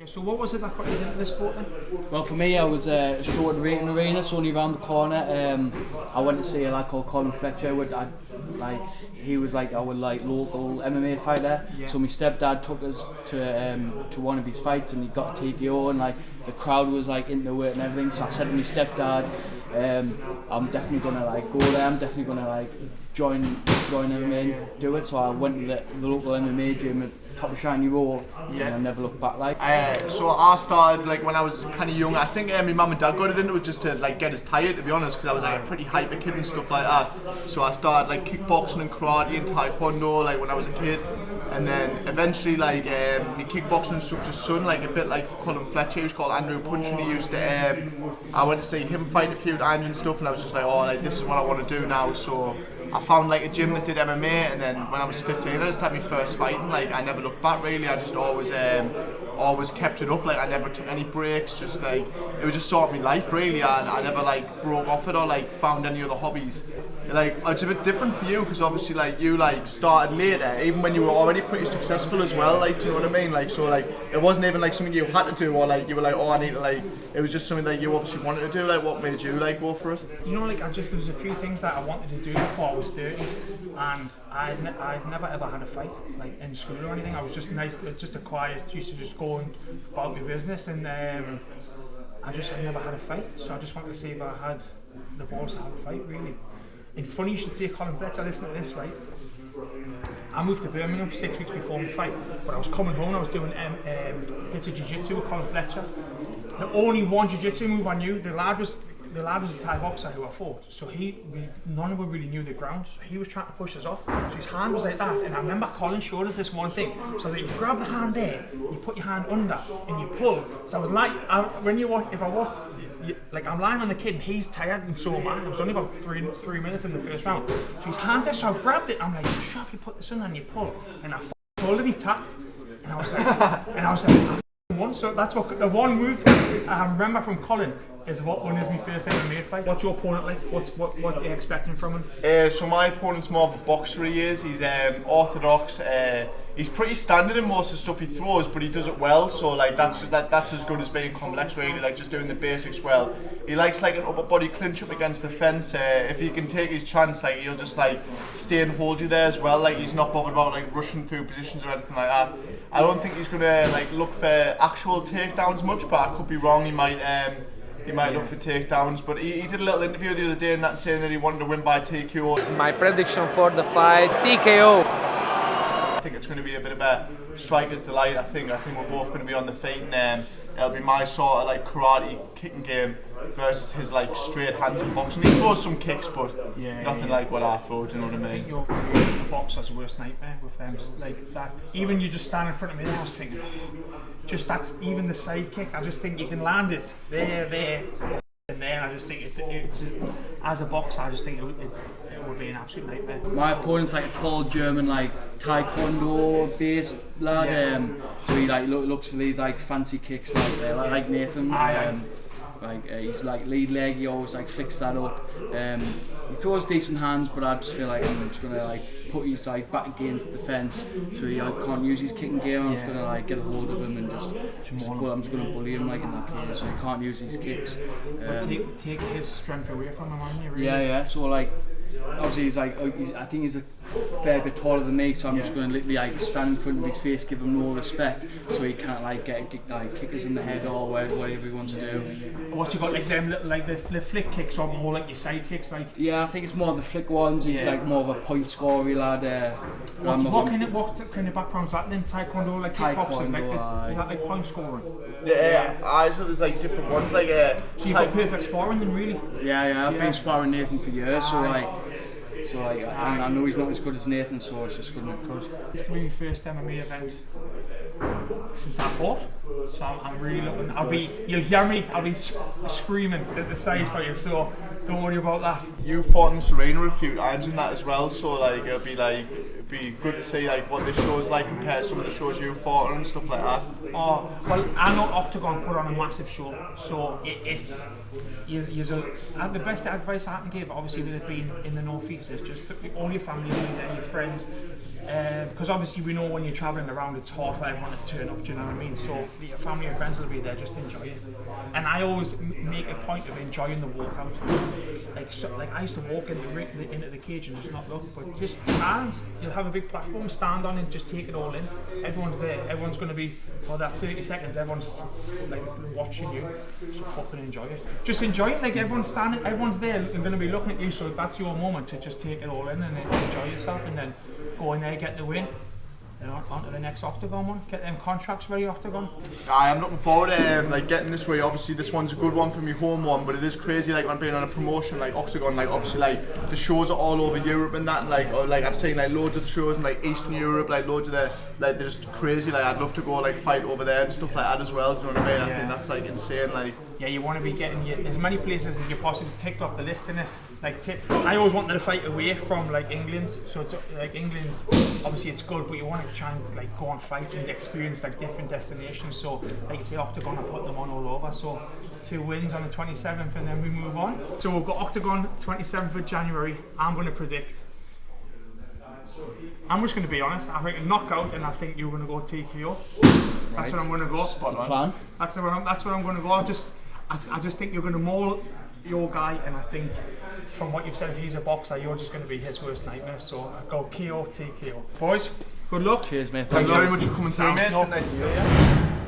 Yeah, so what was it that got you into the sport then? Well, for me, I was short rating arena. It's only around the corner. I went to see a lad called Colin Fletcher. He was like our local MMA fighter. Yeah. So my stepdad took us to one of his fights, and he got a TKO, and the crowd was into it and everything. So I said to my stepdad, I'm definitely gonna go there. I'm definitely gonna join him and do it. So I went to the local MMA gym at top of Shiny Road, and I never looked back. So I started when I was kind of young. I think my mum and dad got it into it just to get us tired, to be honest, because I was a pretty hyper kid and stuff like that. So I started kickboxing and karate and taekwondo when I was a kid, and then eventually my kickboxing instructor's son, a bit like Colin Fletcher, he was called Andrew Punch, and he used to. I went to see him fight a few times and stuff, and I was just this is what I want to do now. So I found a gym that did MMA, and then when I was 15 I just had my first fight, and I never looked back really. I just always kept it up. I never took any breaks, just it was just sort of my life really. I never broke off it or found any other hobbies. It's a bit different for you, because obviously you started later, even when you were already pretty successful as well, do you know what I mean? So it wasn't even something you had to do, or you were oh, I need to it was just something that you obviously wanted to do. What made you go for it? You know, there was a few things that I wanted to do before I was 30, and I'd never ever had a fight in school or anything. I was just just a quiet, used to just go and about my business, and I never had a fight, so I just wanted to see if I had the balls to have a fight really. And funny you should say Colin Fletcher, listen to this, right? I moved to Birmingham 6 weeks before my fight, but I was coming home and I was doing bits of jiu-jitsu with Colin Fletcher. The only one jiu-jitsu move I knew, the lad was a Thai boxer who I fought, so none of us really knew the ground, so he was trying to push us off, so his hand was like that, and I remember Colin showed us this one thing, so I was you grab the hand there, you put your hand under, and you pull, so I was I'm lying on the kid and he's tired and so am I. It was only about three minutes in the first round, so his hand's there, so I grabbed it, I'm you sure if you put this under and you pull, and I pulled and he tapped, and I was I won. So that's what the one move I remember from Colin is what won is my first MMA fight. What's your opponent like? What are you expecting from him? So my opponent's more of a boxer. He is. He's orthodox. He's pretty standard in most of the stuff he throws, but he does it well. So that's as good as being complex really. Just doing the basics well. He likes an upper body clinch up against the fence. If he can take his chance, he'll just stay and hold you there as well. He's not bothered about rushing through positions or anything like that. I don't think he's gonna look for actual takedowns much, but I could be wrong. He might look for takedowns, but he did a little interview the other day and saying that he wanted to win by TKO. My prediction for the fight, TKO. I think it's going to be a bit of a striker's delight. I think we're both going to be on the feet, and it'll be my sort of karate kicking game versus his straight hands in boxing. He throws some kicks, but nothing like what I throw. Do you know what I mean? I think your boxer's worst nightmare with them that. Even you just stand in front of me there, I was thinking, just that's even the side kick. I just think you can land it there, and there. I just think it's as a boxer, I just think it would be an absolute nightmare. My opponent's a tall German, taekwondo based lad. So he looks for these fancy kicks like Nathan. He's lead leg, he always flicks that up. He throws decent hands, but I just feel I'm just gonna put his back against the fence, so he can't use his kicking game. I'm just gonna get a hold of him and I'm just gonna bully him in that case, so he can't use his kicks. Take his strength away from him, aren't you? Really? Yeah. So obviously I think he's a fair bit taller than me, so I'm just going to literally stand in front of his face, give him no respect, so he can't get kickers in the head or whatever he wants to do. What you got them little the flick kicks or more your side kicks Yeah, I think it's more the flick ones. He's more of a point scorer lad. What kind of background's that then? Taekwondo, kickboxing, is that point scoring? So there's different ones so you've got perfect sparring then really? Yeah, I've been sparring Nathan for years, I know he's not as good as Nathan, so it's just going to be good. This will be my first MMA event since I fought, so I'm really looking. You'll hear me. I'll be screaming at the side for you, so don't worry about that. You fought in Serena a few times in that as well, so it'll be be good to see like what this show's like compared to some of the shows you've fought on and stuff like that. Oh, well, I know Octagon put on a massive show, so it's the best advice I can give, obviously with it being in the northeast, is just all your family be there, your friends, because obviously we know when you're travelling around it's hard for everyone to turn up, do you know what I mean? So your family and friends will be there, just enjoy it. And I always make a point of enjoying the walkout. Like I used to walk into the cage and just not look, but just stand. You'll have a big platform, stand on it, just take it all in. Everyone's there, everyone's going to be, for that 30 seconds, everyone's like watching you, so fucking enjoy it. Just enjoy it, like everyone's standing, everyone's there and going to be looking at you, so that's your moment to just take it all in and enjoy yourself, and then go in there, get the win. Then on to the next Octagon one, get them contracts ready, Octagon. I'm looking forward to like getting this way. Obviously this one's a good one for me, home one, but it is crazy like when being on a promotion like Octagon, like obviously like the shows are all over Europe and that, and like I've seen like loads of the shows in like Eastern Europe, like loads of the, like they're just crazy. Like I'd love to go like fight over there and stuff like that as well, do you know what I mean? I think that's like insane. Like yeah, you want to be getting as many places as you possibly ticked off the list in it. Like I always wanted to fight away from like England, so it's, like England's obviously it's good, but you want to try and like go and fight and experience like different destinations. So like you say, Octagon, I put them on all over. So 2 wins on the 27th, and then we move on. So we've got Octagon 27th of January. I'm going to predict. I'm just going to be honest. I think a knockout, and I think you're going to go TKO. That's what I'm going to go. Spot on. Plan. That's what I'm going to go. I just think you're going to maul your guy, and I think from what you've said, if he's a boxer, you're just going to be his worst nightmare. So I go KO, TKO. Boys, good luck. Cheers, mate. Thanks very much for coming through, mate. Nice to see you.